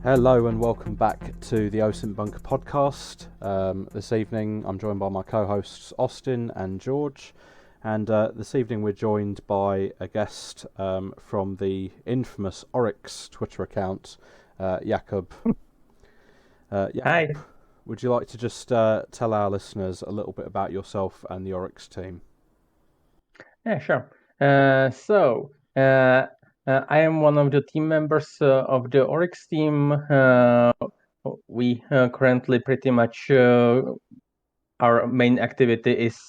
Hello and welcome back to the Osint Bunker podcast. This evening I'm joined by my co-hosts Austin and George, and this evening we're joined by a guest from the infamous Oryx Twitter account, Jakub. Jakub, Hi. would you like to just tell our listeners a little bit about yourself and the Oryx team? Yeah, sure. I am one of the team members of the Oryx team. We currently pretty much our main activity is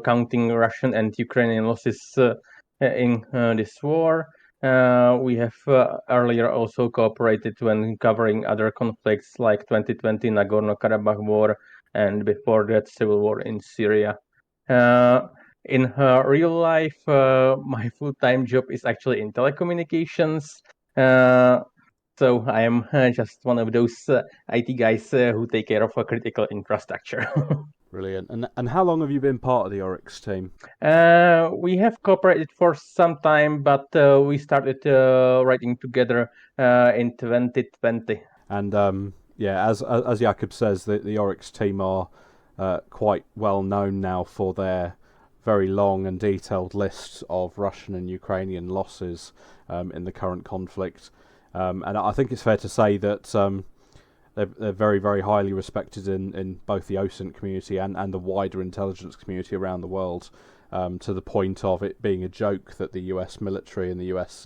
counting Russian and Ukrainian losses in this war. We have earlier also cooperated when covering other conflicts like 2020 Nagorno-Karabakh war and before that civil war in Syria. In real life, my full-time job is actually in telecommunications. So I am just one of those IT guys who take care of critical infrastructure. Brilliant. And how long have you been part of the Oryx team? We have cooperated for some time, but we started writing together in 2020. And as Jakub says, the Oryx team are quite well known now for their very long and detailed lists of Russian and Ukrainian losses in the current conflict. And I think it's fair to say that they're very, very highly respected in both the Osint community and the wider intelligence community around the world, to the point of it being a joke that the US military and the US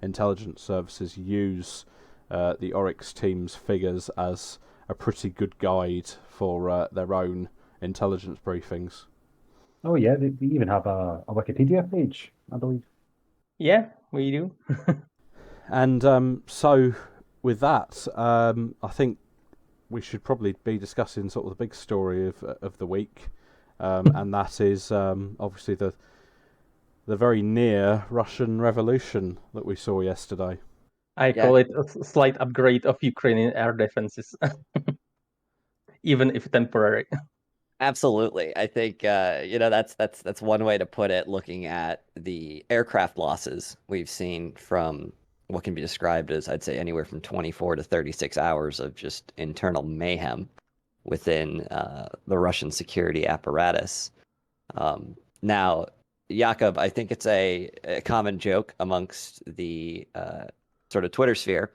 intelligence services use the Oryx team's figures as a pretty good guide for their own intelligence briefings. Oh yeah, they even have a Wikipedia page, I believe. Yeah, we do. And so with that, I think we should probably be discussing sort of the big story of the week, and that is obviously the very near Russian revolution that we saw yesterday. I call it a slight upgrade of Ukrainian air defenses, even if temporary. Absolutely. I think that's one way to put it, looking at the aircraft losses we've seen from what can be described as, I'd say, anywhere from 24 to 36 hours of just internal mayhem within the Russian security apparatus. Now, Jakub, I think it's a common joke amongst the sort of Twitter sphere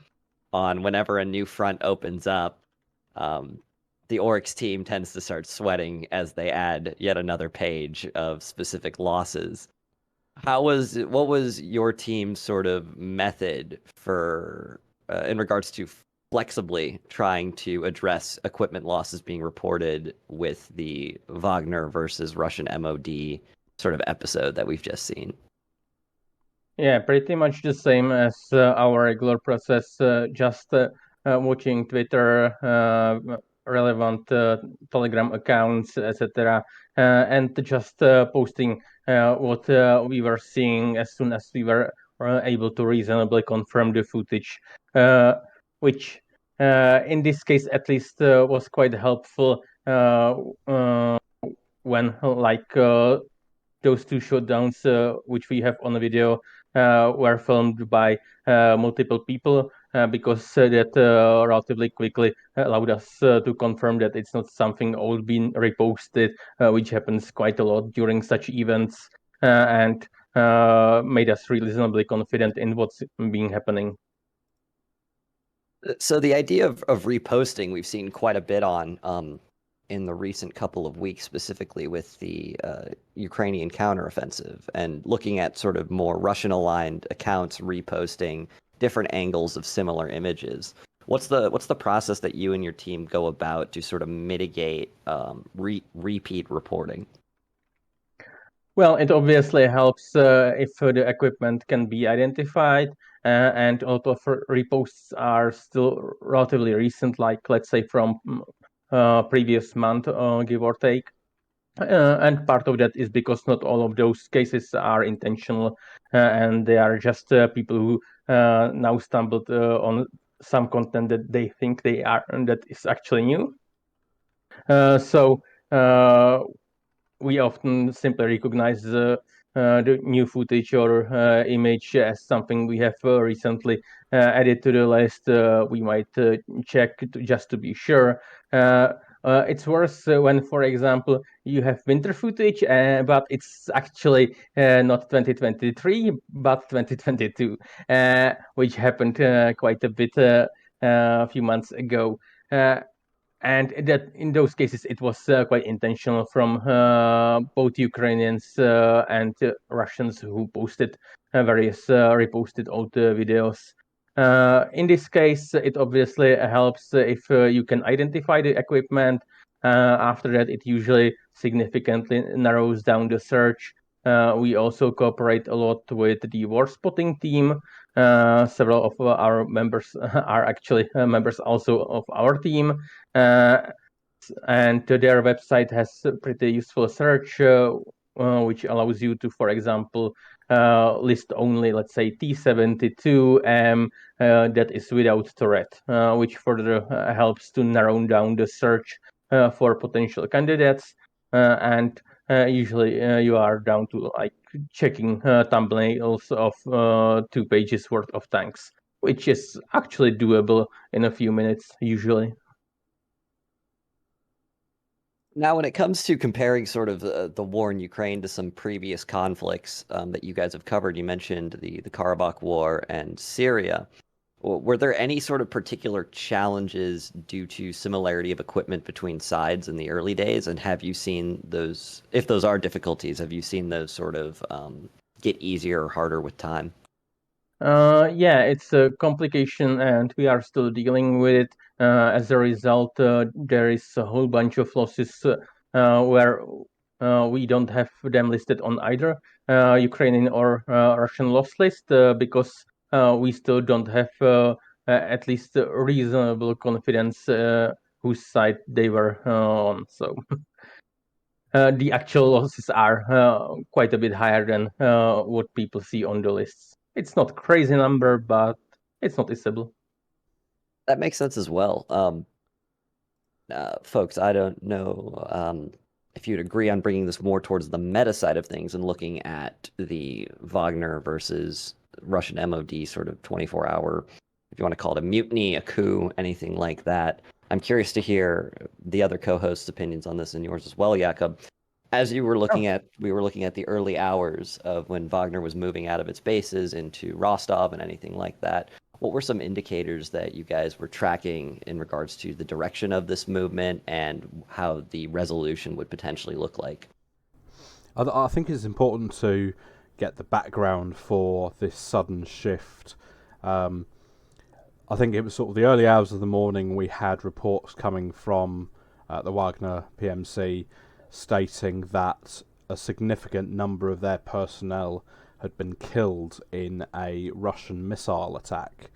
on whenever a new front opens up, the Oryx team tends to start sweating as they add yet another page of specific losses. What was your team's sort of method for in regards to flexibly trying to address equipment losses being reported with the Wagner versus Russian MOD sort of episode that we've just seen? Yeah, pretty much the same as our regular process, just watching Twitter, relevant Telegram accounts, etc., and just posting what we were seeing as soon as we were able to reasonably confirm the footage, which in this case at least was quite helpful when those two shutdowns which we have on the video were filmed by multiple people, because that relatively quickly allowed us to confirm that it's not something all being reposted, which happens quite a lot during such events, and made us reasonably confident in what's been happening. So the idea of reposting, we've seen quite a bit on in the recent couple of weeks, specifically with the Ukrainian counteroffensive, and looking at sort of more Russian-aligned accounts reposting different angles of similar images. What's the process that you and your team go about to sort of mitigate repeat reporting? Well, it obviously helps if the equipment can be identified, and a lot of reposts are still relatively recent, like let's say from previous month, give or take. And part of that is because not all of those cases are intentional, and they are just people who now stumbled on some content that they think they are, and that is actually new. So we often simply recognize the new footage or image as something we have recently added to the list, we might check just to be sure. It's worse when, for example, you have winter footage, but it's actually not 2023, but 2022, which happened quite a bit a few months ago. And that in those cases, it was quite intentional from both Ukrainians and Russians who posted various reposted old videos. In this case, it obviously helps if you can identify the equipment. After that, it usually significantly narrows down the search. We also cooperate a lot with the war spotting team. Several of our members are actually members also of our team. And their website has a pretty useful search, which allows you to, for example, list only, let's say, T72M that is without turret, which further helps to narrow down the search for potential candidates. And usually you are down to like checking thumbnails of 2 pages worth of tanks, which is actually doable in a few minutes usually. Now, when it comes to comparing sort of the war in Ukraine to some previous conflicts that you guys have covered, you mentioned the Karabakh War and Syria. Were there any sort of particular challenges due to similarity of equipment between sides in the early days? And have you seen those, if those are difficulties, have you seen those sort of get easier or harder with time? Yeah, it's a complication, and we are still dealing with it. As a result, there is a whole bunch of losses where we don't have them listed on either Ukrainian or Russian loss list because we still don't have at least reasonable confidence whose side they were on. So the actual losses are quite a bit higher than what people see on the lists. It's not crazy number, but it's noticeable. That makes sense as well. Folks, I don't know if you'd agree on bringing this more towards the meta side of things and looking at the Wagner versus Russian MOD sort of 24-hour, if you want to call it a mutiny, a coup, anything like that. I'm curious to hear the other co-hosts' opinions on this and yours as well, Jakub. As we were looking at the early hours of when Wagner was moving out of its bases into Rostov and anything like that. What were some indicators that you guys were tracking in regards to the direction of this movement and how the resolution would potentially look like? I think it's important to get the background for this sudden shift. I think it was sort of the early hours of the morning we had reports coming from the Wagner PMC stating that a significant number of their personnel had been killed in a Russian missile attack.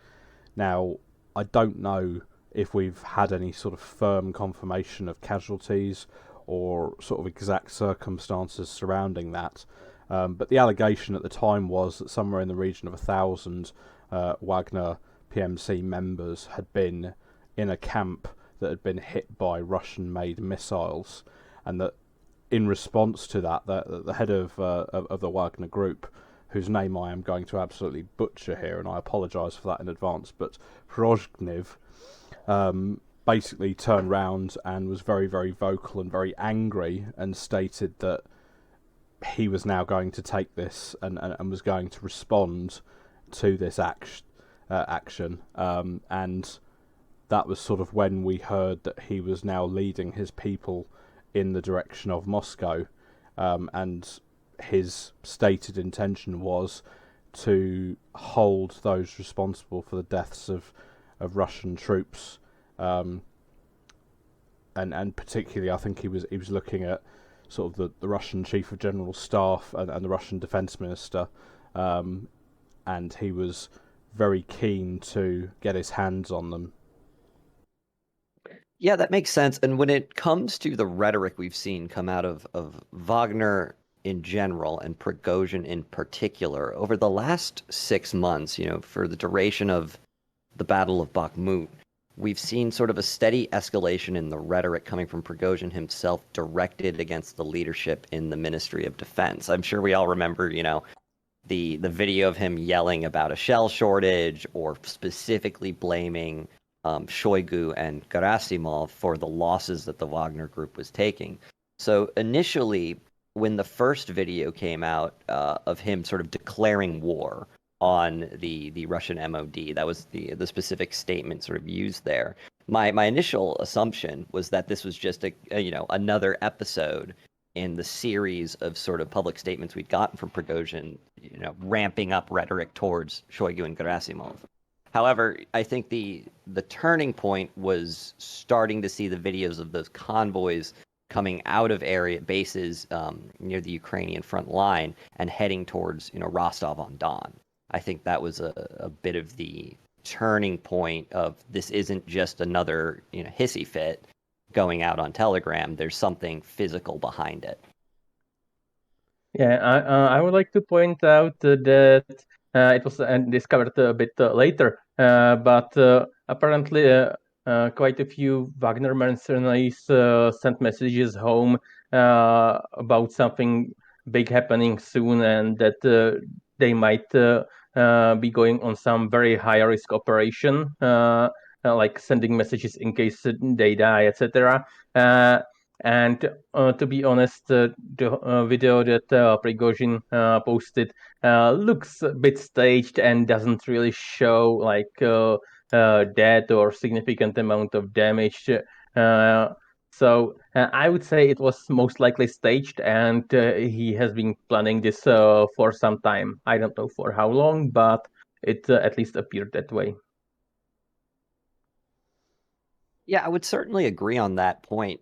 Now, I don't know if we've had any sort of firm confirmation of casualties or sort of exact circumstances surrounding that, but the allegation at the time was that somewhere in the region of 1,000 Wagner PMC members had been in a camp that had been hit by Russian-made missiles, and that in response to that, the head of the Wagner group, whose name I am going to absolutely butcher here, and I apologise for that in advance, but Prozhgniv basically turned round and was very, very vocal and very angry and stated that he was now going to take this and was going to respond to this action. And that was sort of when we heard that he was now leading his people in the direction of Moscow, and his stated intention was to hold those responsible for the deaths of Russian troops, and particularly I think he was looking at sort of the Russian Chief of General Staff and the Russian Defense Minister, and he was very keen to get his hands on them. Yeah, that makes sense. And when it comes to the rhetoric we've seen come out of Wagner in general and Prigozhin in particular, over the last 6 months, for the duration of the Battle of Bakhmut, we've seen sort of a steady escalation in the rhetoric coming from Prigozhin himself directed against the leadership in the Ministry of Defense. I'm sure we all remember, the video of him yelling about a shell shortage or specifically blaming Shoigu and Gerasimov for the losses that the Wagner group was taking. So initially, when the first video came out of him sort of declaring war on the Russian MOD, that was the specific statement sort of used there. My initial assumption was that this was just another episode in the series of sort of public statements we'd gotten from Prigozhin, ramping up rhetoric towards Shoigu and Gerasimov. However, I think the turning point was starting to see the videos of those convoys coming out of bases near the Ukrainian front line and heading towards Rostov-on-Don. I think that was a bit of the turning point of this isn't just another hissy fit going out on Telegram. There's something physical behind it. Yeah, I would like to point out that it was discovered a bit later, but apparently quite a few Wagner mercenaries sent messages home about something big happening soon, and that they might be going on some very high risk operation, like sending messages in case they die, etc. And to be honest, the video that Prigozhin posted looks a bit staged and doesn't really show like death or significant amount of damage. So I would say it was most likely staged, and he has been planning this for some time. I don't know for how long, but it at least appeared that way. Yeah, I would certainly agree on that point.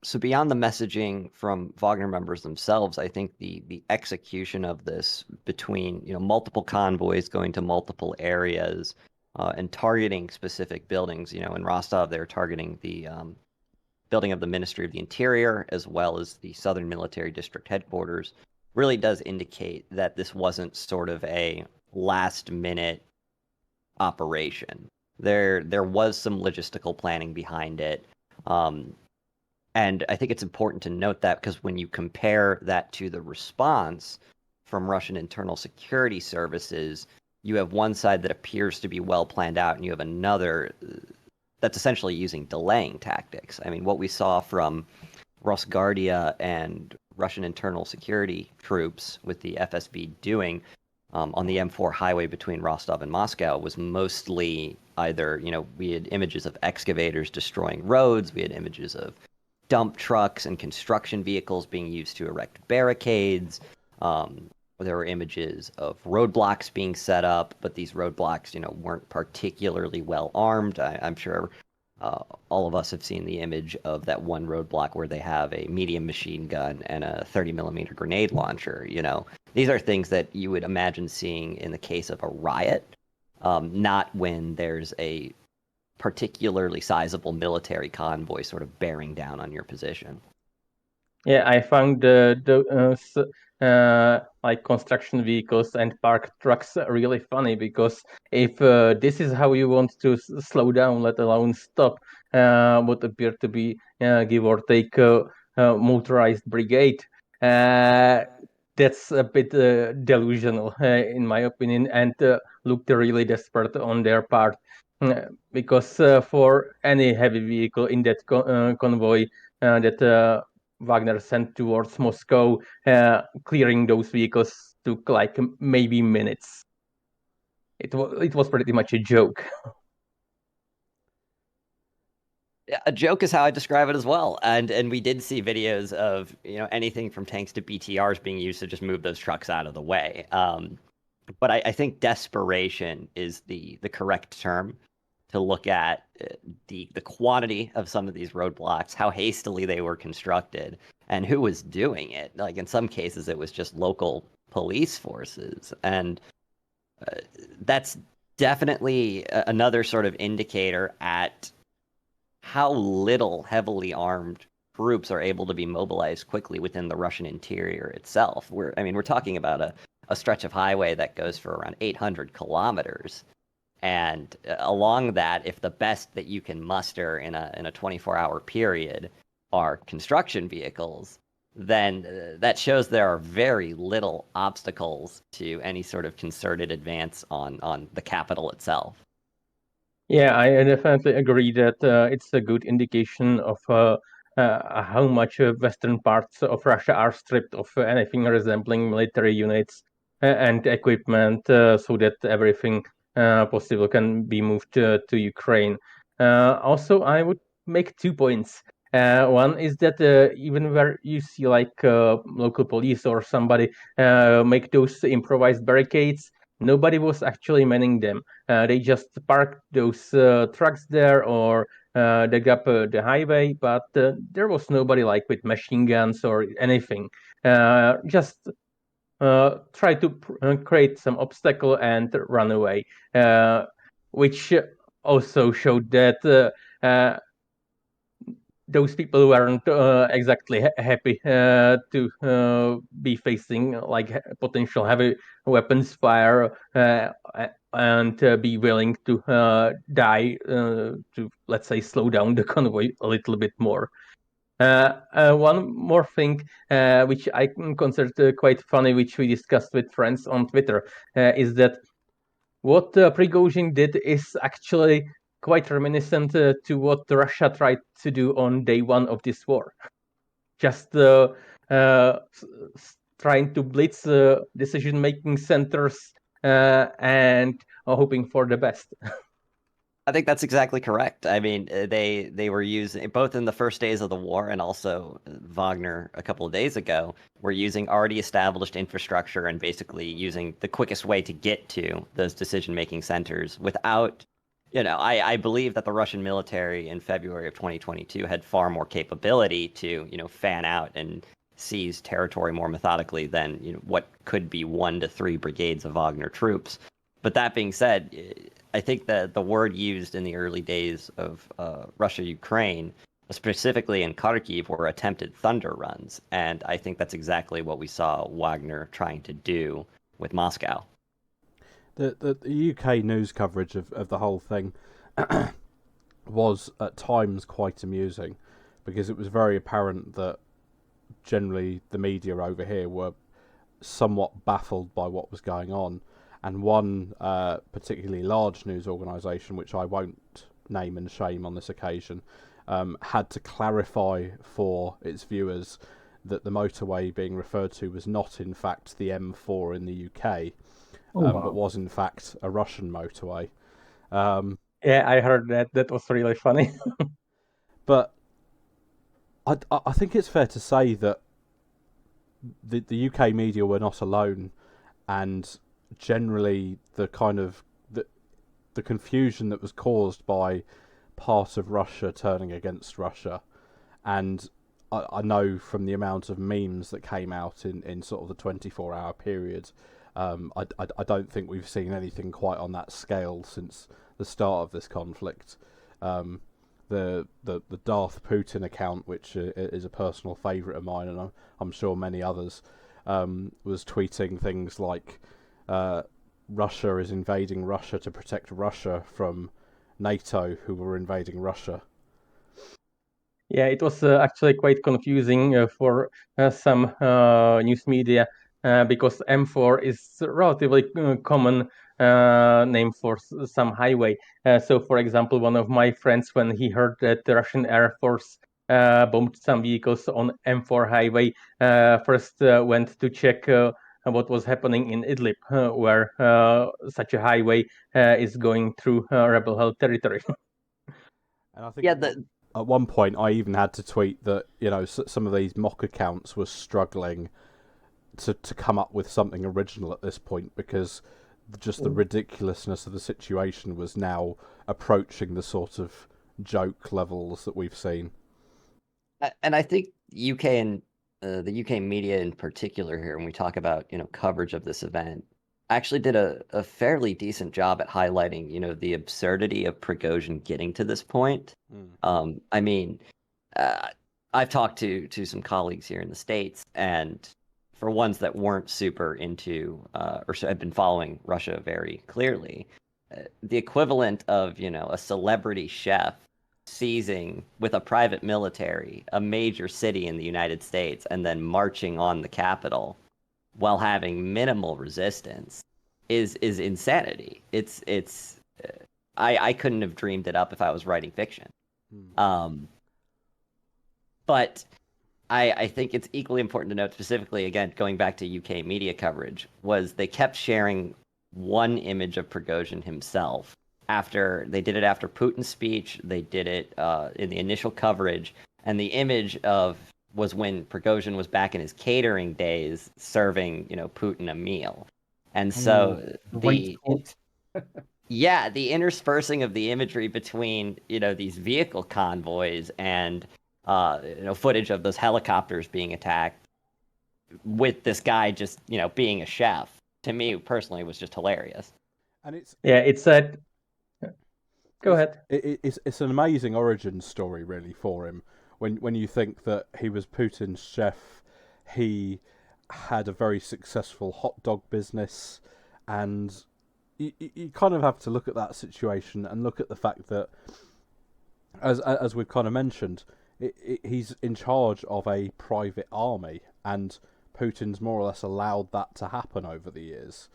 So beyond the messaging from Wagner members themselves, I think the execution of this between multiple convoys going to multiple areas and targeting specific buildings. In Rostov, they're targeting the building of the Ministry of the Interior as well as the Southern Military District headquarters. Really does indicate that this wasn't sort of a last-minute operation. There was some logistical planning behind it. And I think it's important to note that because when you compare that to the response from Russian internal security services, you have one side that appears to be well planned out, and you have another that's essentially using delaying tactics. I mean, what we saw from Rosguardia and Russian internal security troops with the FSB doing on the M4 highway between Rostov and Moscow was mostly either, we had images of excavators destroying roads, we had images of dump trucks and construction vehicles being used to erect barricades. There were images of roadblocks being set up, but these roadblocks, weren't particularly well armed. I'm sure all of us have seen the image of that one roadblock where they have a medium machine gun and a 30mm grenade launcher. These are things that you would imagine seeing in the case of a riot, not when there's a particularly sizable military convoy sort of bearing down on your position. Yeah, I found like construction vehicles and parked trucks really funny, because if this is how you want to slow down, let alone stop, what appear to be give or take motorized brigade, that's a bit delusional in my opinion, and looked really desperate on their part. Because for any heavy vehicle in that convoy that Wagner sent towards Moscow, clearing those vehicles took like maybe minutes. It was pretty much a joke. A joke is how I describe it as well. And we did see videos of anything from tanks to BTRs being used to just move those trucks out of the way. But I think desperation is the correct term to look at the quantity of some of these roadblocks, how hastily they were constructed, and who was doing it. Like in some cases, it was just local police forces, and that's definitely another sort of indicator at how little heavily armed groups are able to be mobilized quickly within the Russian interior itself. We're talking about a stretch of highway that goes for around 800 kilometers. And along that, if the best that you can muster in a 24-hour period are construction vehicles, then that shows there are very little obstacles to any sort of concerted advance on the capital itself. Yeah, I definitely agree that it's a good indication of how much western parts of Russia are stripped of anything resembling military units and equipment, so that everything possible can be moved to Ukraine. Also, I would make 2 points. One is that even where you see like local police or somebody make those improvised barricades, nobody was actually manning them. They just parked those trucks there or dug up the highway, but there was nobody like with machine guns or anything. Just try to create some obstacle and run away, which also showed that those people weren't exactly happy to be facing like potential heavy weapons fire and be willing to die to, let's say, slow down the convoy a little bit more. One more thing, which I consider quite funny, which we discussed with friends on Twitter, is that what Prigozhin did is actually quite reminiscent to what Russia tried to do on day one of this war. Just trying to blitz decision-making centers and hoping for the best. I think that's exactly correct. I mean, they were using both in the first days of the war and also Wagner a couple of days ago were using already established infrastructure and basically using the quickest way to get to those decision-making centers without, I believe that the Russian military in February of 2022 had far more capability to, fan out and seize territory more methodically than, what could be 1 to 3 brigades of Wagner troops. But that being said, I think that the word used in the early days of Russia-Ukraine, specifically in Kharkiv, were attempted thunder runs. And I think that's exactly what we saw Wagner trying to do with Moscow. The UK news coverage of the whole thing was at times quite amusing, because it was very apparent that generally the media over here were somewhat baffled by what was going on. And one particularly large news organisation, which I won't name and shame on this occasion, had to clarify for its viewers that the motorway being referred to was not in fact the M4 in the UK, but was in fact a Russian motorway. Yeah, I heard that. That was really funny. But I think it's fair to say that the UK media were not alone, and generally the kind of the confusion that was caused by part of Russia turning against Russia, and I know from the amount of memes that came out in sort of the 24-hour period, I don't think we've seen anything quite on that scale since the start of this conflict. The Darth Putin account, which is a personal favourite of mine, and I'm sure many others, was tweeting things like Russia is invading Russia to protect Russia from NATO, who were invading Russia. Yeah, it was actually quite confusing for some news media because M4 is a relatively common name for some highway. So, for example, one of my friends, when he heard that the Russian Air Force bombed some vehicles on M4 highway, first went to check what was happening in Idlib, where such a highway is going through rebel-held territory. And I think at one point I even had to tweet that some of these mock accounts were struggling to come up with something original at this point, because just the ridiculousness of the situation was now approaching the sort of joke levels that we've seen. And I think UK and the UK media in particular here, when we talk about coverage of this event, actually did a fairly decent job at highlighting the absurdity of Prigozhin getting to this point. I mean, I've talked to some colleagues here in the States, and for ones that weren't super into or had been following Russia very clearly, the equivalent of, a celebrity chef seizing with a private military a major city in the United States and then marching on the Capitol while having minimal resistance is insanity. I couldn't have dreamed it up if I was writing fiction. But I think it's equally important to note, specifically, again, going back to UK media coverage, was they kept sharing one image of Prigozhin himself. They did it after Putin's speech, they did it in the initial coverage, and the image was when Prigozhin was back in his catering days serving, Putin a meal. And so the interspersing of the imagery between, these vehicle convoys and footage of those helicopters being attacked with this guy just, being a chef, to me personally was just hilarious. And it's Go ahead. It's an amazing origin story, really, for him. When you think that he was Putin's chef, he had a very successful hot dog business, and you kind of have to look at that situation and look at the fact that, as we've kind of mentioned, he's in charge of a private army, and Putin's more or less allowed that to happen over the years.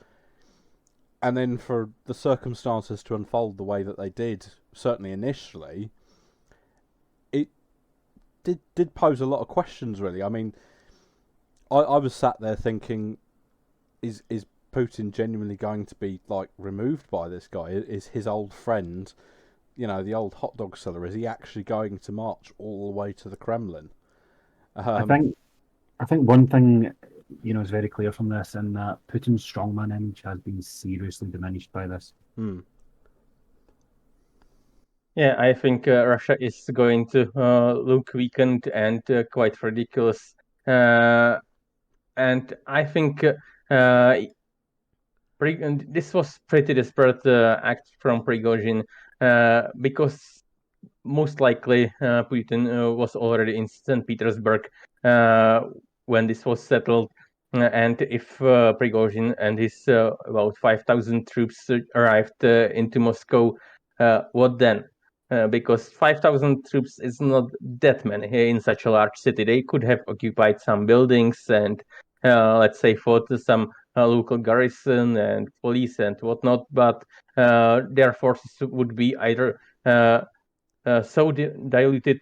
And then for the circumstances to unfold the way that they did, certainly initially, it did pose a lot of questions, really. I mean, I was sat there thinking, is Putin genuinely going to be, like, removed by this guy? Is his old friend, the old hot dog seller, is he actually going to march all the way to the Kremlin? I think one thing is very clear from this, and that Putin's strongman image has been seriously diminished by this. Yeah, I think Russia is going to look weakened and quite ridiculous. And I think this was pretty desperate act from Prigozhin because most likely Putin was already in St. Petersburg when this was settled. And if Prigozhin and his about 5,000 troops arrived into Moscow, what then? Because 5,000 troops is not that many in such a large city. They could have occupied some buildings and, let's say, fought some local garrison and police and whatnot, but their forces would be either so diluted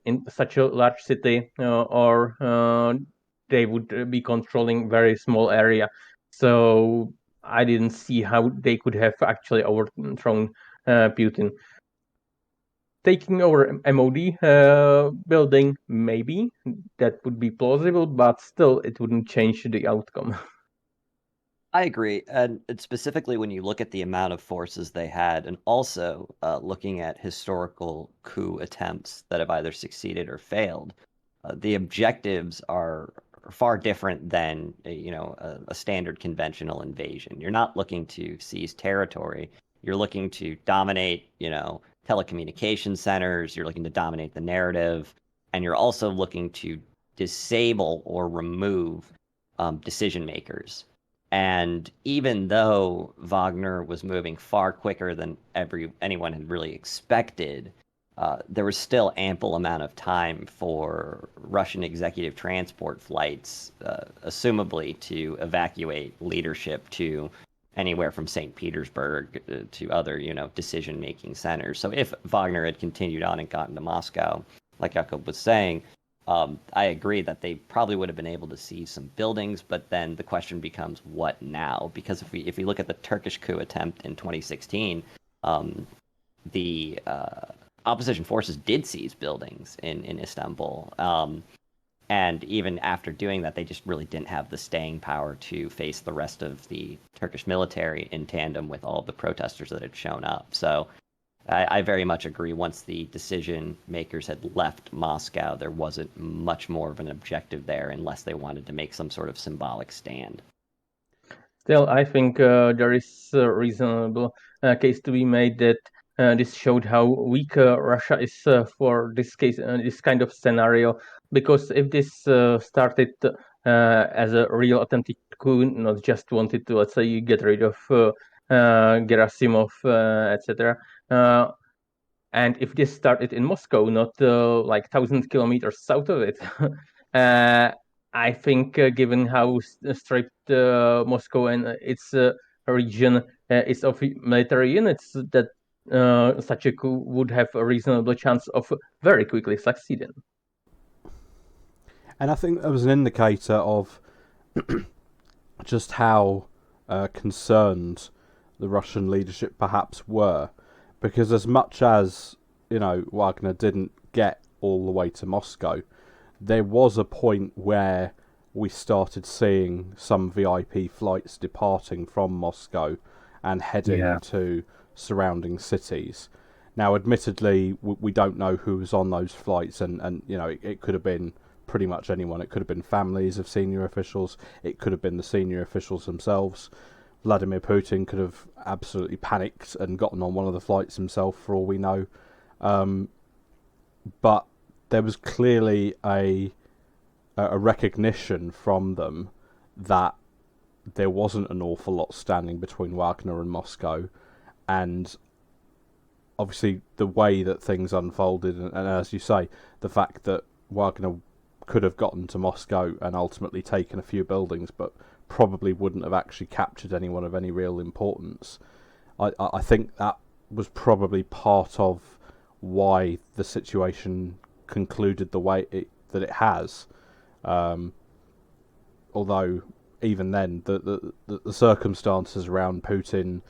in such a large city, or they would be controlling very small area. So I didn't see how they could have actually overthrown Putin. Taking over MOD building, maybe that would be plausible, but still it wouldn't change the outcome. I agree. And specifically when you look at the amount of forces they had, and also looking at historical coup attempts that have either succeeded or failed, the objectives are far different than a standard conventional invasion. You're not looking to seize territory. You're looking to dominate, telecommunication centers. You're looking to dominate the narrative, and you're also looking to disable or remove decision makers. And even though Wagner was moving far quicker than anyone had really expected, there was still ample amount of time for Russian executive transport flights, assumably to evacuate leadership to anywhere from St. Petersburg to other, decision-making centers. So if Wagner had continued on and gotten to Moscow, like Jakub was saying, I agree that they probably would have been able to seize some buildings, but then the question becomes, what now? Because if we look at the Turkish coup attempt in 2016, the opposition forces did seize buildings in Istanbul. And even after doing that, they just really didn't have the staying power to face the rest of the Turkish military in tandem with all of the protesters that had shown up. So I very much agree. Once the decision makers had left Moscow, there wasn't much more of an objective there unless they wanted to make some sort of symbolic stand. Still, I think there is a reasonable case to be made that this showed how weak Russia is for this case, this kind of scenario. Because if this started as a real authentic coup, not just wanted to, let's say, get rid of Gerasimov, etc. And if this started in Moscow, not like 1,000 kilometers south of it, I think given how stripped Moscow and its region is of military units, that such a coup would have a reasonable chance of very quickly succeeding. And I think that was an indicator of just how concerned the Russian leadership perhaps were, because as much as Wagner didn't get all the way to Moscow, there was a point where we started seeing some VIP flights departing from Moscow and heading to surrounding cities. Now, admittedly, we don't know who was on those flights, and it could have been pretty much anyone. It could have been families of senior officials. It could have been the senior officials themselves. Vladimir Putin could have absolutely panicked and gotten on one of the flights himself, for all we know. But there was clearly a recognition from them that there wasn't an awful lot standing between Wagner and Moscow, and obviously the way that things unfolded, and as you say, the fact that Wagner could have gotten to Moscow and ultimately taken a few buildings, but probably wouldn't have actually captured anyone of any real importance. I think that was probably part of why the situation concluded the way that it has. Although even then, the circumstances around Putin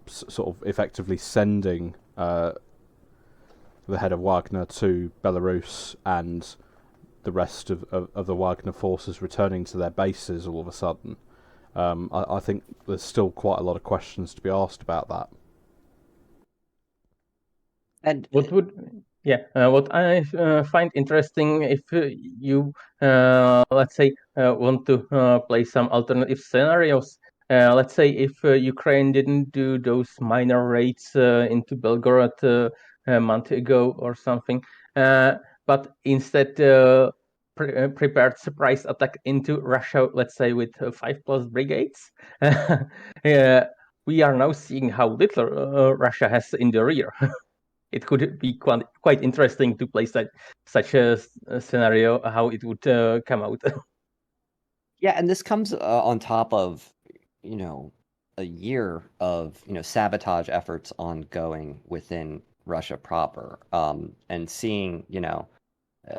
sort of effectively sending the head of Wagner to Belarus and the rest of the Wagner forces returning to their bases all of a sudden, I think there's still quite a lot of questions to be asked about that. And what I find interesting, if you let's say want to play some alternative scenarios, let's say if Ukraine didn't do those minor raids into Belgorod a month ago or something, but instead prepared surprise attack into Russia, let's say with 5+ brigades, we are now seeing how little Russia has in the rear. It could be quite interesting to play such a scenario, how it would come out. Yeah, and this comes on top of, a year of, sabotage efforts ongoing within Russia proper. And seeing,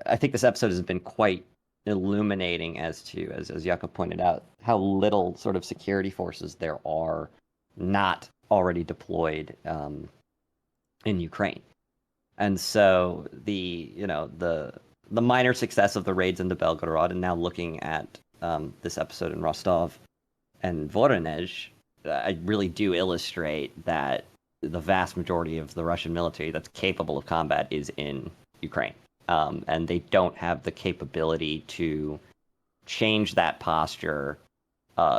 I think this episode has been quite illuminating as to, as Jakub pointed out, how little sort of security forces there are not already deployed in Ukraine. And so the minor success of the raids into Belgorod, and now looking at this episode in Rostov and Voronezh, I really do illustrate that the vast majority of the Russian military that's capable of combat is in Ukraine. And they don't have the capability to change that posture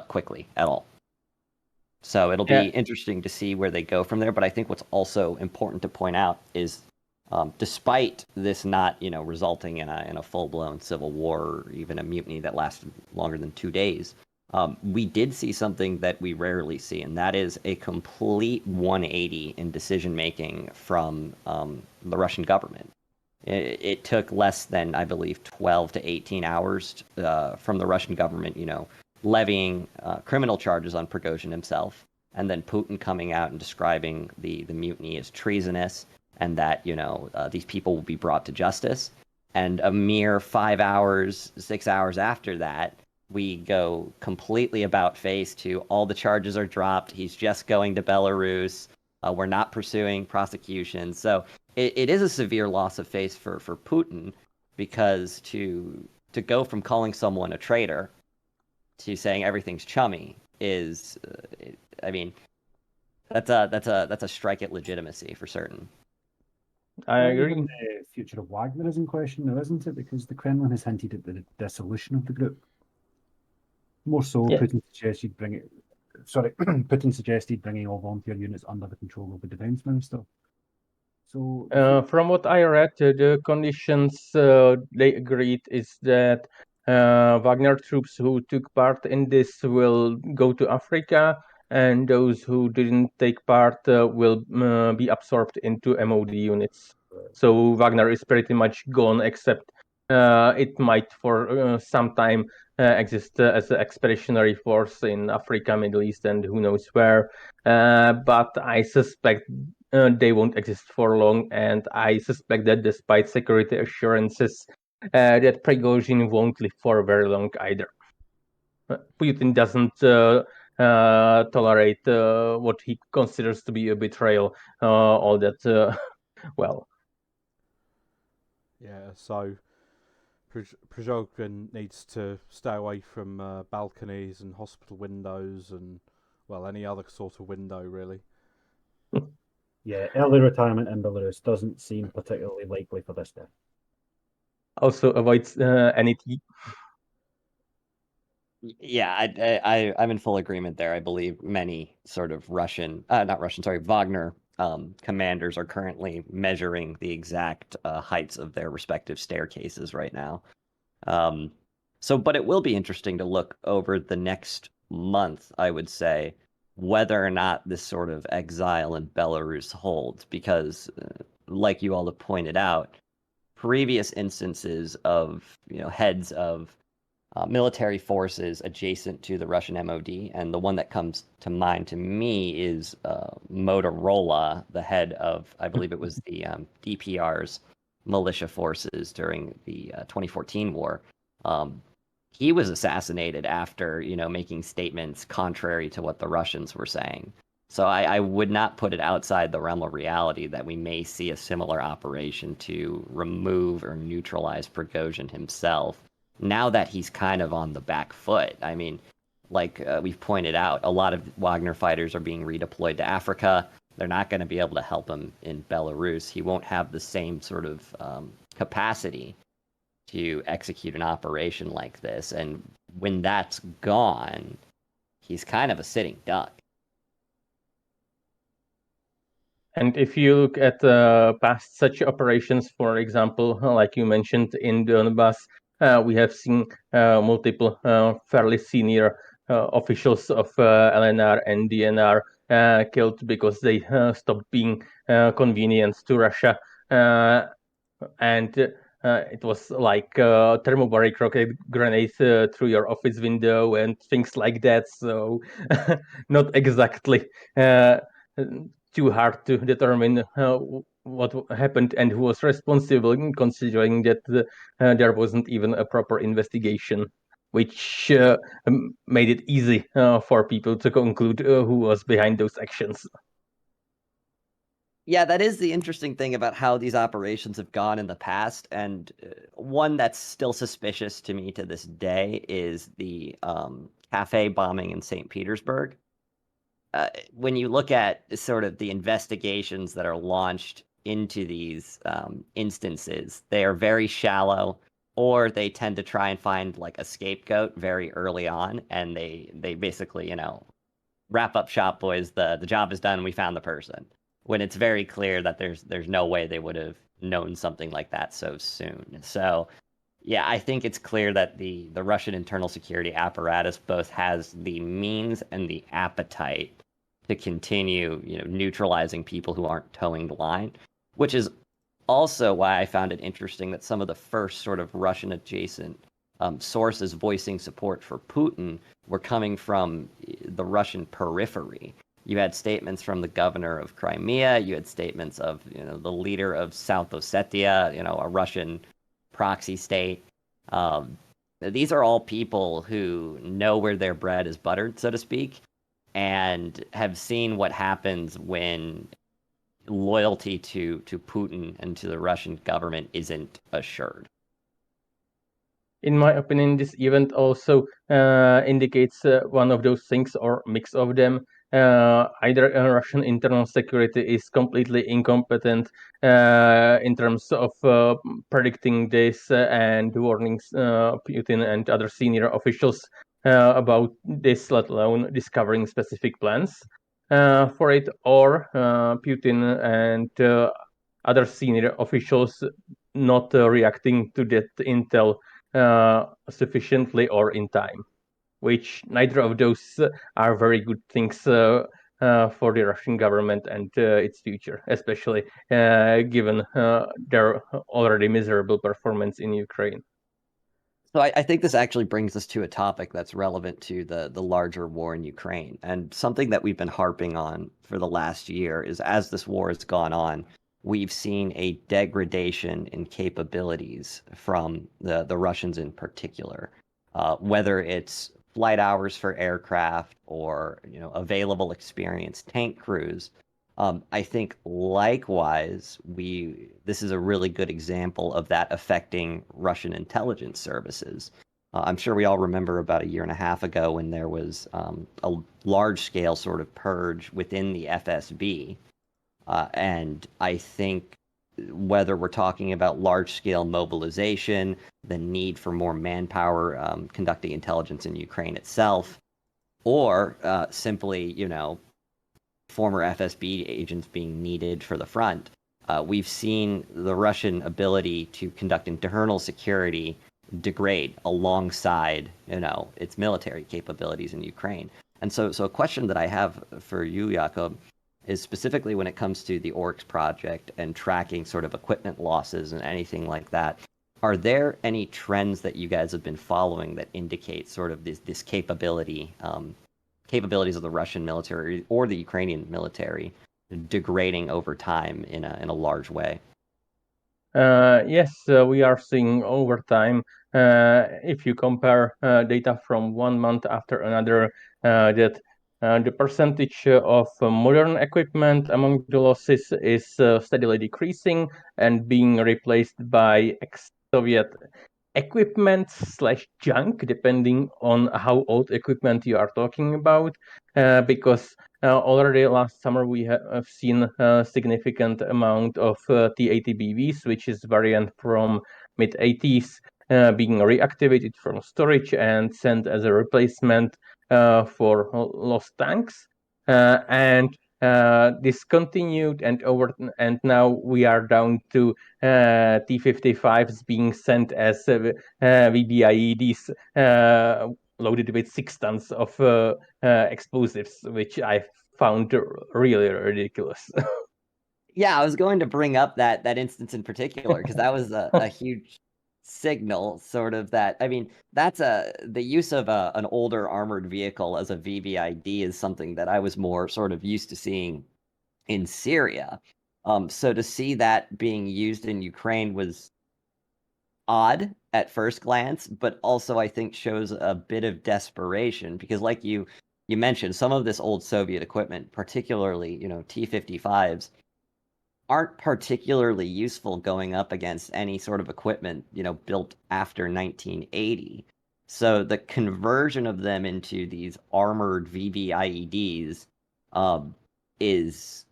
quickly at all. So it'll be interesting to see where they go from there. But I think what's also important to point out is, despite this not, resulting in a full-blown civil war or even a mutiny that lasted longer than 2 days, we did see something that we rarely see, and that is a complete 180 in decision-making from the Russian government. It took less than, I believe, 12 to 18 hours from the Russian government, levying criminal charges on Prigozhin himself, and then Putin coming out and describing the mutiny as treasonous, and that, these people will be brought to justice. And a mere 5 hours, 6 hours after that, we go completely about face to all the charges are dropped. He's just going to Belarus. We're not pursuing prosecution. So it is a severe loss of face for Putin, because to go from calling someone a traitor to saying everything's chummy is, that's a strike at legitimacy for certain. I agree. Even the future of Wagner is in question now, isn't it? Because the Kremlin has hinted at the dissolution of the group. More so, Putin suggested bringing all volunteer units under the control of the defense minister. So, from what I read, the conditions they agreed is that Wagner troops who took part in this will go to Africa, and those who didn't take part will be absorbed into MOD units. So Wagner is pretty much gone, except it might for some time exist as an expeditionary force in Africa, Middle East, and who knows where. But I suspect they won't exist for long, and I suspect that despite security assurances, that Prigozhin won't live for very long either. Putin doesn't tolerate what he considers to be a betrayal all that well. Yeah, so Prigozhin needs to stay away from balconies and hospital windows and, well, any other sort of window, really. Yeah, early retirement in Belarus doesn't seem particularly likely for this day. Also avoids any tea. Yeah, I'm in full agreement there. I believe many sort of Wagner commanders are currently measuring the exact heights of their respective staircases right now. But it will be interesting to look over the next month, I would say, whether or not this sort of exile in Belarus holds, because, like you all have pointed out, previous instances of heads of military forces adjacent to the Russian MOD, and the one that comes to mind to me is Motorola, the head of, I believe it was the DPR's militia forces during the 2014 war. He was assassinated after, making statements contrary to what the Russians were saying. So I would not put it outside the realm of reality that we may see a similar operation to remove or neutralize Prigozhin himself, now that he's kind of on the back foot. I mean, like we've pointed out, a lot of Wagner fighters are being redeployed to Africa. They're not going to be able to help him in Belarus. He won't have the same sort of capacity to execute an operation like this. And when that's gone, he's kind of a sitting duck. And if you look at past such operations, for example, like you mentioned in Donbass, we have seen multiple fairly senior officials of LNR and DNR killed because they stopped being convenient to Russia. And it was like thermobaric rocket grenades through your office window and things like that. So not exactly too hard to determine what happened and who was responsible, considering that there wasn't even a proper investigation, which made it easy for people to conclude who was behind those actions. Yeah, that is the interesting thing about how these operations have gone in the past, and one that's still suspicious to me to this day is the cafe bombing in St. Petersburg. When you look at sort of the investigations that are launched into these instances, they are very shallow, or they tend to try and find like a scapegoat very early on, and they basically, wrap up shop, boys. The job is done. We found the person. When it's very clear that there's no way they would have known something like that so soon. So yeah, I think it's clear that the Russian internal security apparatus both has the means and the appetite to continue, neutralizing people who aren't towing the line, which is also why I found it interesting that some of the first sort of Russian adjacent sources voicing support for Putin were coming from the Russian periphery. You had statements from the governor of Crimea. You had statements of, the leader of South Ossetia, a Russian proxy state. These are all people who know where their bread is buttered, so to speak, and have seen what happens when loyalty to Putin and to the Russian government isn't assured. In my opinion, this event also indicates one of those things or mix of them. Either Russian internal security is completely incompetent in terms of predicting this and warning Putin and other senior officials about this, let alone discovering specific plans for it, or Putin and other senior officials not reacting to that intel sufficiently or in time, which neither of those are very good things for the Russian government and its future, especially given their already miserable performance in Ukraine. So I think this actually brings us to a topic that's relevant to the larger war in Ukraine. And something that we've been harping on for the last year is as this war has gone on, we've seen a degradation in capabilities from the Russians in particular, whether it's flight hours for aircraft or available experienced tank crews. I think likewise, this is a really good example of that affecting Russian intelligence services. I'm sure we all remember about a year and a half ago when there was a large-scale sort of purge within the FSB. And I think whether we're talking about large-scale mobilization, the need for more manpower conducting intelligence in Ukraine itself, or simply, former FSB agents being needed for the front, we've seen the Russian ability to conduct internal security degrade alongside, its military capabilities in Ukraine. And so a question that I have for you, Jakub, is specifically when it comes to the Oryx project and tracking sort of equipment losses and anything like that. Are there any trends that you guys have been following that indicate sort of this capabilities of the Russian military or the Ukrainian military degrading over time in a large way? Yes, we are seeing over time. If you compare data from one month after another, that the percentage of modern equipment among the losses is steadily decreasing and being replaced by ex-Soviet equipment / junk, depending on how old equipment you are talking about, because already last summer we have seen a significant amount of T-80BVs, which is variant from mid-80s, being reactivated from storage and sent as a replacement for lost tanks. And this continued and now we are down to T-55s being sent as VBIEDs loaded with 6 tons of explosives, which I found really ridiculous. Yeah, I was going to bring up that instance in particular because that was a huge signal, sort of that. I mean, that's the use of an older armored vehicle as a VVID is something that I was more sort of used to seeing in Syria. So to see that being used in Ukraine was odd at first glance, but also I think shows a bit of desperation because, like you mentioned, some of this old Soviet equipment, particularly T-55s, aren't particularly useful going up against any sort of equipment built after 1980. So the conversion of them into these armored VBIEDs is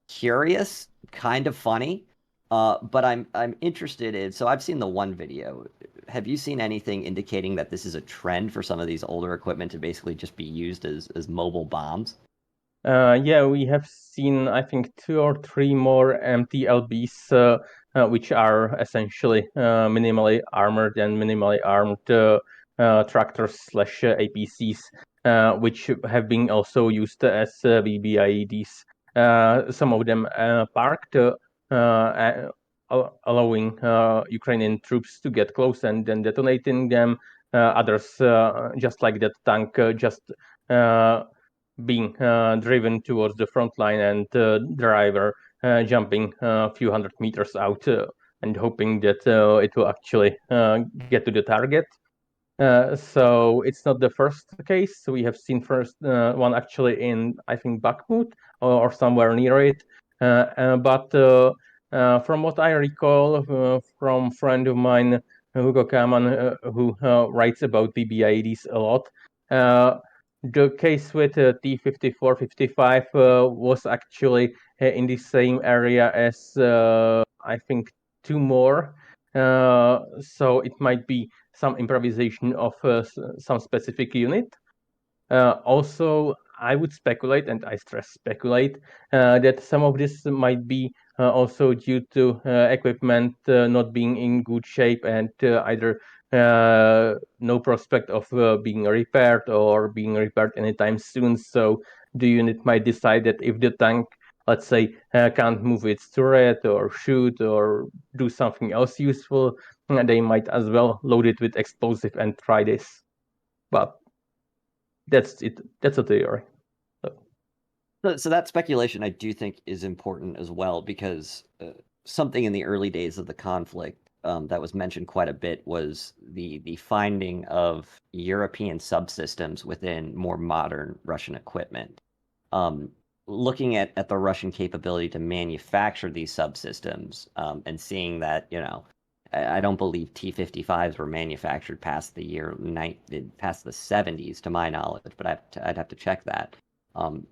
curious, kind of funny. But I'm interested in. So I've seen the one video. Have you seen anything indicating that this is a trend for some of these older equipment to basically just be used as mobile bombs? Yeah, we have seen, I think, 2 or 3 more MTLBs, which are essentially minimally armored and minimally armed tractors / APCs, which have been also used as VBIEDs. Some of them parked, allowing Ukrainian troops to get close and then detonating them. Others, just like that tank, just being driven towards the front line and driver jumping a few hundred meters out and hoping that it will actually get to the target. So it's not the first case. We have seen first one actually in, I think, Bakhmut or somewhere near it. But from what I recall from a friend of mine, Hugo Kaman, who writes about VBIEDs a lot, the case with T-54, 55 was actually in the same area as, I think, 2 more. So it might be some improvisation of some specific unit. Also, I would speculate, and I stress speculate, that some of this might be also due to equipment not being in good shape and either no prospect of being repaired or being repaired anytime soon. So the unit might decide that if the tank, let's say, can't move its turret or shoot or do something else useful, they might as well load it with explosive and try this. But that's it. That's a theory. So that speculation, I do think, is important as well, because something in the early days of the conflict that was mentioned quite a bit was the finding of European subsystems within more modern Russian equipment. Looking at the Russian capability to manufacture these subsystems and seeing that, I don't believe T-55s were manufactured past past the 70s, to my knowledge, but I'd have to check that.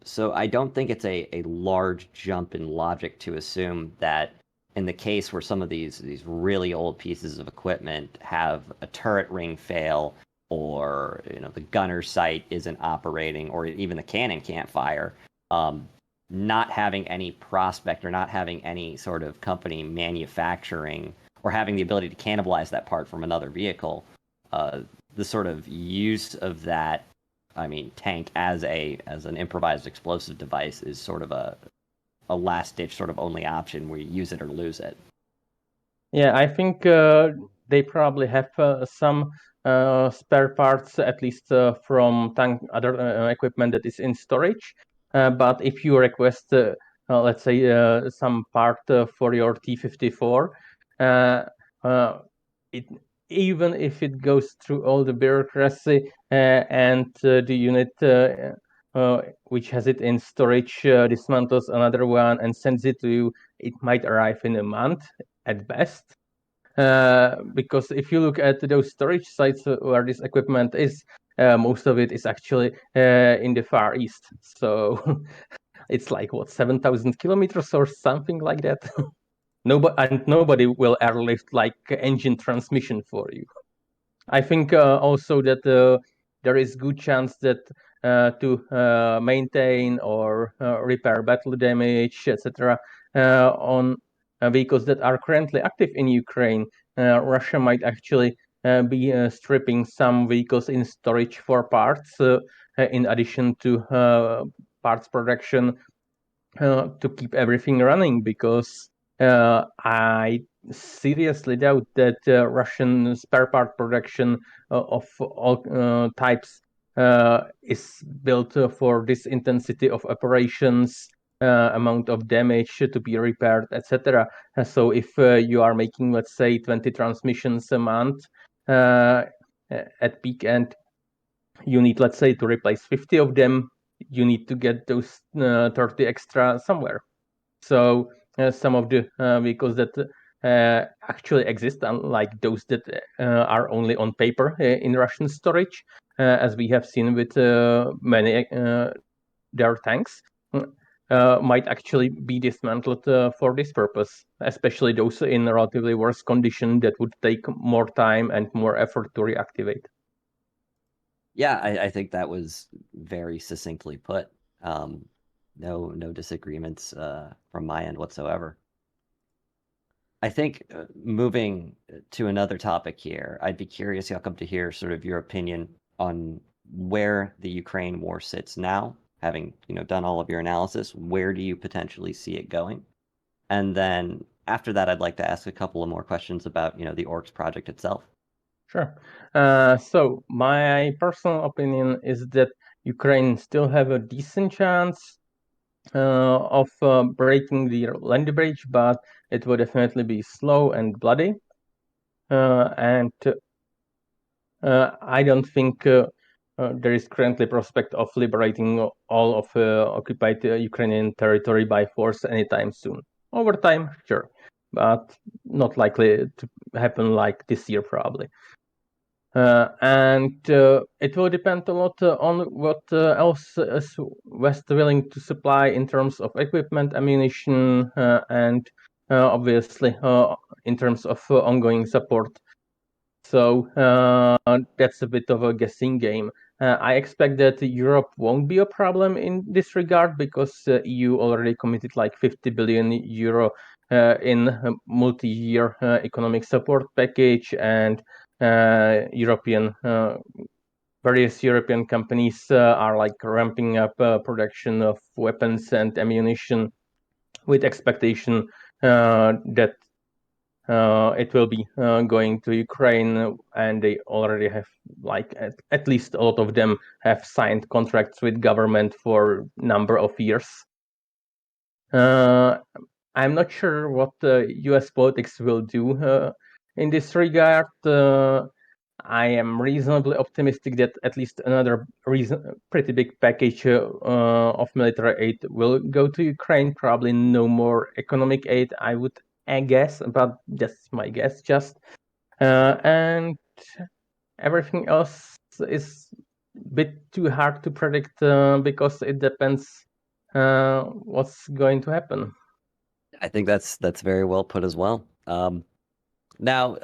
So I don't think it's a large jump in logic to assume that in the case where some of these really old pieces of equipment have a turret ring fail, or the gunner sight isn't operating, or even the cannon can't fire, not having any prospect or not having any sort of company manufacturing or having the ability to cannibalize that part from another vehicle, the sort of use of that, tank as an improvised explosive device is sort of a last ditch sort of only option where you use it or lose it. Yeah, I think they probably have some spare parts, at least from other equipment that is in storage. But if you request, let's say, some part for your T-54, even if it goes through all the bureaucracy and the unit which has it in storage dismantles another one and sends it to you, it might arrive in a month at best. Because if you look at those storage sites where this equipment is, most of it is actually in the Far East. So it's like, 7,000 kilometers or something like that. Nobody will airlift like engine transmission for you. I think also that there is good chance that to maintain or repair battle damage, etc., on vehicles that are currently active in Ukraine, Russia might actually be stripping some vehicles in storage for parts, in addition to parts production, to keep everything running, because I seriously doubt that Russian spare part production of all types is built for this intensity of operations, amount of damage to be repaired, etc. So if you are making, let's say, 20 transmissions a month at peak, and you need, let's say, to replace 50 of them, you need to get those 30 extra somewhere. So some of the vehicles that actually exist, unlike those that are only on paper in Russian storage, as we have seen with many their tanks, might actually be dismantled for this purpose, especially those in relatively worse condition that would take more time and more effort to reactivate. Yeah, I think that was very succinctly put. No disagreements from my end whatsoever. I think moving to another topic here, I'd be curious, Jakub, to hear sort of your opinion on where the Ukraine war sits now, having done all of your analysis. Where do you potentially see it going? And then after that, I'd like to ask a couple of more questions about the Oryx project itself. Sure. So my personal opinion is that Ukraine still have a decent chance of breaking the land bridge, but it will definitely be slow and bloody. And I don't think there is currently prospect of liberating all of occupied Ukrainian territory by force anytime soon. Over time, sure, but not likely to happen like this year, probably. And it will depend a lot on what else is West willing to supply in terms of equipment, ammunition, and obviously in terms of ongoing support. So that's a bit of a guessing game. I expect that Europe won't be a problem in this regard, because EU already committed like 50 billion euro in a multi-year economic support package, and various European companies are like ramping up production of weapons and ammunition with expectation that it will be going to Ukraine, and they already have like at least a lot of them have signed contracts with government for number of years. I'm not sure what the US politics will do in this regard. I am reasonably optimistic that at least another pretty big package of military aid will go to Ukraine. Probably no more economic aid, I would guess, but that's my guess just. And everything else is a bit too hard to predict because it depends what's going to happen. I think that's very well put as well. Now,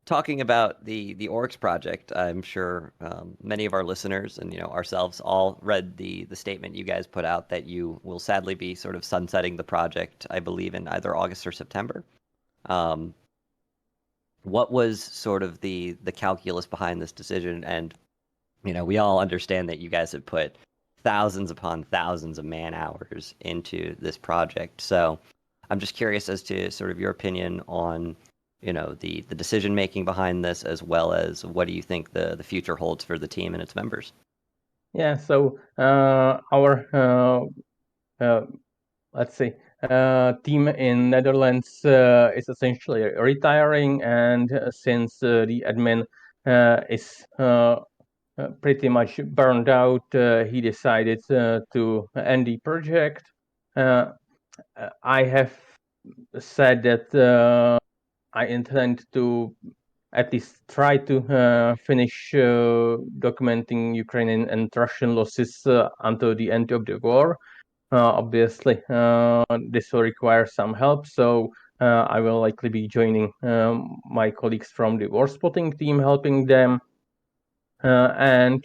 talking about the Oryx project, I'm sure many of our listeners and ourselves all read the statement you guys put out that you will sadly be sort of sunsetting the project, I believe, in either August or September. What was sort of the calculus behind this decision? And we all understand that you guys have put thousands upon thousands of man hours into this project. So I'm just curious as to sort of your opinion on the decision making behind this, as well as what do you think the future holds for the team and its members? Yeah, so our let's say team in Netherlands is essentially retiring, and since the admin is pretty much burned out, he decided to end the project. I have said that I intend to at least try to finish documenting Ukrainian and Russian losses until the end of the war. Obviously, this will require some help, so I will likely be joining my colleagues from the war spotting team, helping them. And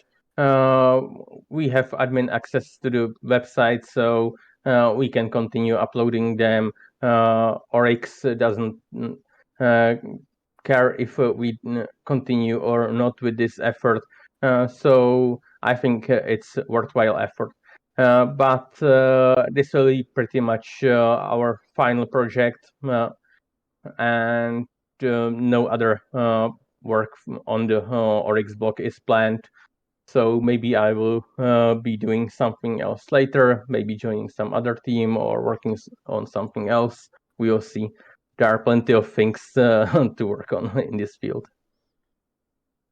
we have admin access to the website, so we can continue uploading them. Oryx doesn't care if we continue or not with this effort. So I think it's a worthwhile effort. But this will be pretty much our final project, and no other work on the Oryx blog is planned. So maybe I will be doing something else later, maybe joining some other team or working on something else. We will see. There are plenty of things to work on in this field.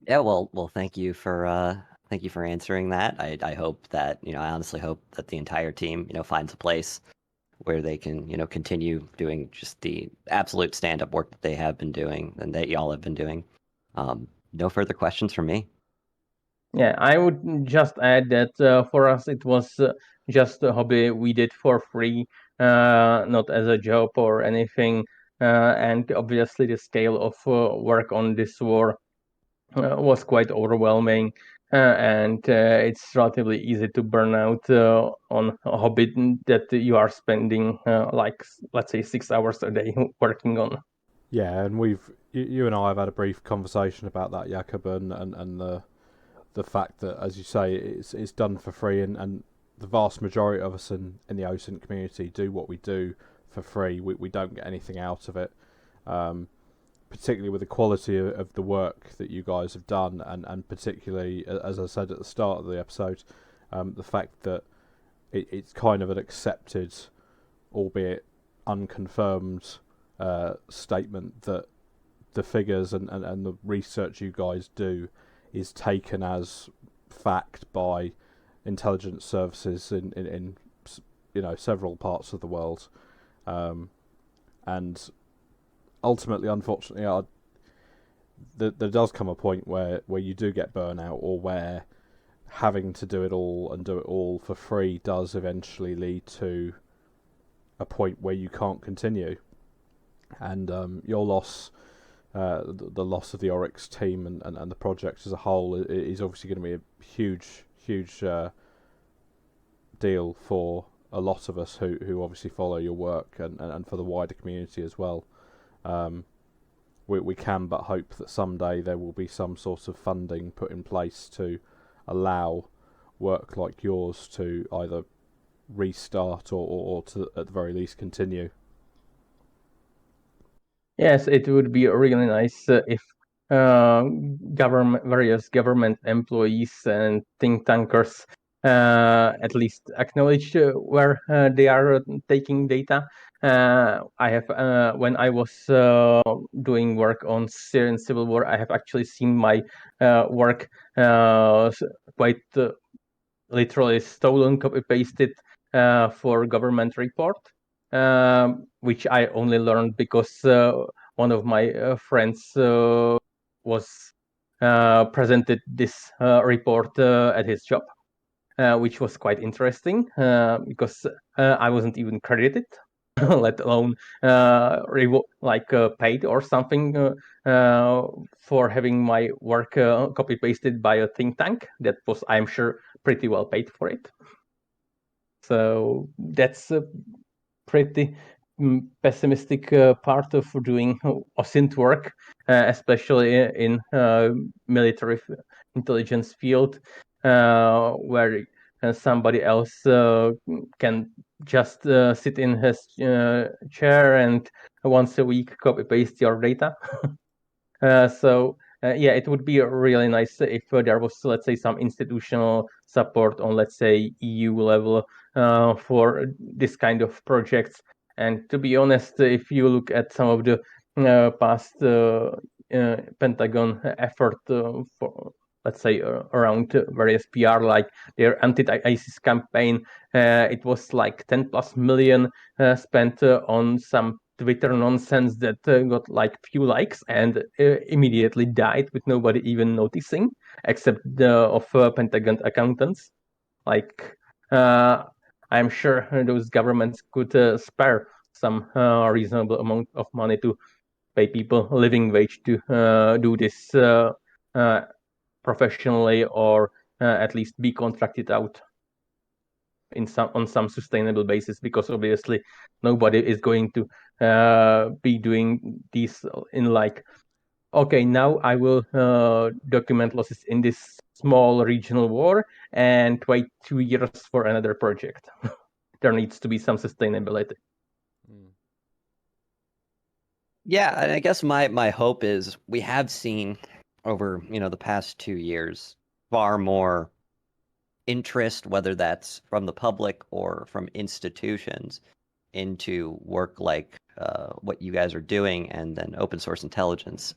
Yeah, well, thank you for answering that. I hope that I honestly hope that the entire team finds a place where they can continue doing just the absolute stand-up work that they have been doing and that y'all have been doing. No further questions from me. Yeah, I would just add that for us it was just a hobby we did for free, not as a job or anything. And obviously the scale of work on this war was quite overwhelming, and it's relatively easy to burn out on a hobby that you are spending like, let's say, 6 hours a day working on. Yeah, and you and I have had a brief conversation about that, Jakub, and the fact that, as you say, it's done for free, and the vast majority of us in the Osint community do what we do for free. We don't get anything out of it, particularly with the quality of the work that you guys have done, and particularly, as I said at the start of the episode, the fact that it's kind of an accepted, albeit unconfirmed, statement that the figures and the research you guys do is taken as fact by intelligence services in several parts of the world, and ultimately, unfortunately, there does come a point where you do get burnout, or where having to do it all for free does eventually lead to a point where you can't continue, and your loss. The loss of the Oryx team and the project as a whole is obviously going to be a huge deal for a lot of us who obviously follow your work, and for the wider community as well. we can but hope that someday there will be some sort of funding put in place to allow work like yours to either restart or to at the very least continue. Yes, it would be really nice if various government employees and think tankers at least acknowledge where they are taking data. I have, when I was doing work on Syrian civil war, I have actually seen my work quite literally stolen, copy-pasted for government report, which I only learned because one of my friends was presented this report at his job, which was quite interesting because I wasn't even credited, let alone paid or something for having my work copy pasted by a think tank that was, I'm sure, pretty well paid for it. So that's a pretty pessimistic part of doing Osint work, especially in military intelligence field, where somebody else can just sit in his chair and once a week copy paste your data. Yeah, it would be really nice if there was, let's say, some institutional support on, let's say, EU level for this kind of projects. And to be honest, if you look at some of the past Pentagon effort for, let's say, around various PR, like their anti-ISIS campaign, it was like 10 plus million spent on some Twitter nonsense that got like few likes and immediately died with nobody even noticing, except of Pentagon accountants. Like, I'm sure those governments could spare some reasonable amount of money to pay people a living wage to do this professionally, or at least be contracted out on some sustainable basis, because obviously nobody is going to be doing this in like, okay, now I will document losses in this small regional war and wait 2 years for another project. There needs to be some sustainability. Yeah, and I guess my hope is we have seen over, the past 2 years far more interest, whether that's from the public or from institutions, into work like what you guys are doing, and then open source intelligence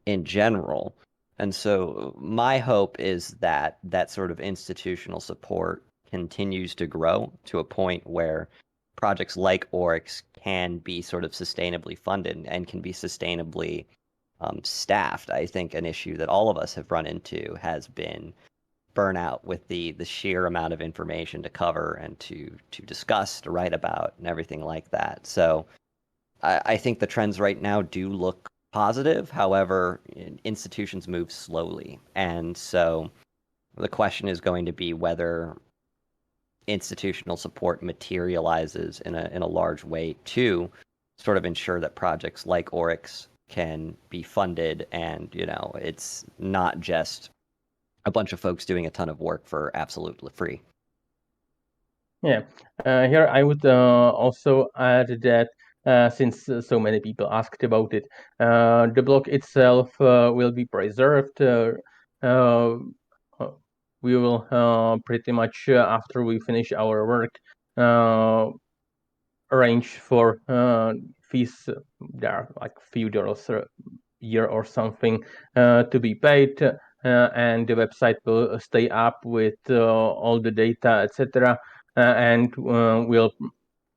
in general. And so my hope is that that sort of institutional support continues to grow to a point where projects like Oryx can be sort of sustainably funded and can be sustainably staffed. I think an issue that all of us have run into has been burnout with the sheer amount of information to cover and to discuss, to write about, and everything like that. So I think the trends right now do look positive. However, institutions move slowly. And so the question is going to be whether institutional support materializes in a large way to sort of ensure that projects like Oryx can be funded, and it's not just a bunch of folks doing a ton of work for absolutely free. Yeah, here I would also add that since so many people asked about it, the blog itself will be preserved. We will pretty much, after we finish our work, arrange for fees. There are like few dollars a year or something to be paid, and the website will stay up with all the data, etc. And we'll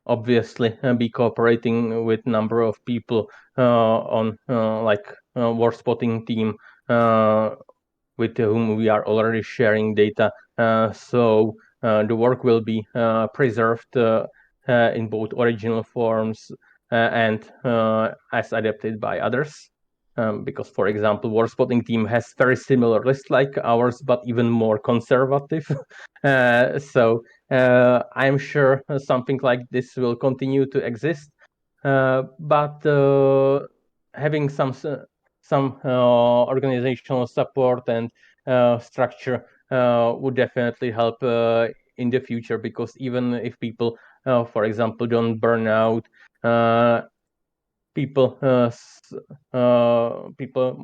obviously be cooperating with number of people on war spotting team with whom we are already sharing data. So the work will be preserved in both original forms and as adapted by others. Because, for example, war spotting team has very similar list like ours, but even more conservative. So I'm sure something like this will continue to exist. But having some organizational support and structure would definitely help in the future, because even if people, for example, don't burn out, people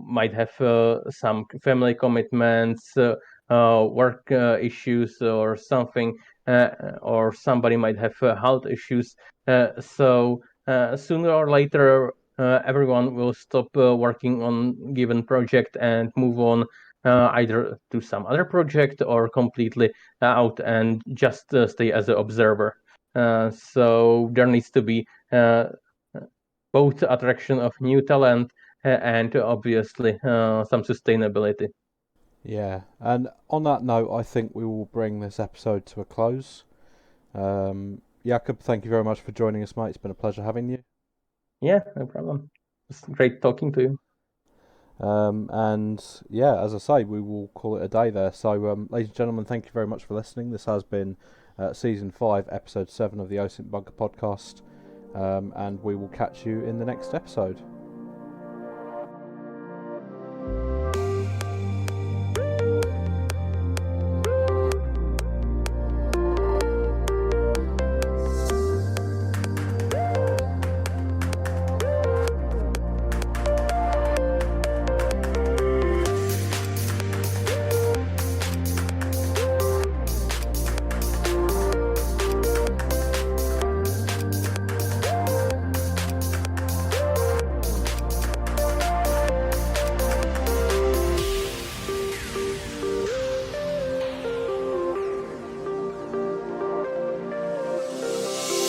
might have some family commitments, work issues or something, or somebody might have health issues. So sooner or later, everyone will stop working on given project and move on either to some other project or completely out and just stay as an observer. So there needs to be both attraction of new talent and obviously some sustainability. Yeah, and on that note, I think we will bring this episode to a close. Jakub, thank you very much for joining us, mate. It's been a pleasure having you. Yeah, no problem. It's great talking to you. And yeah, as I say, we will call it a day there. So, ladies and gentlemen, thank you very much for listening. This has been Season 5, Episode 7 of the Osint podcast. And we will catch you in the next episode.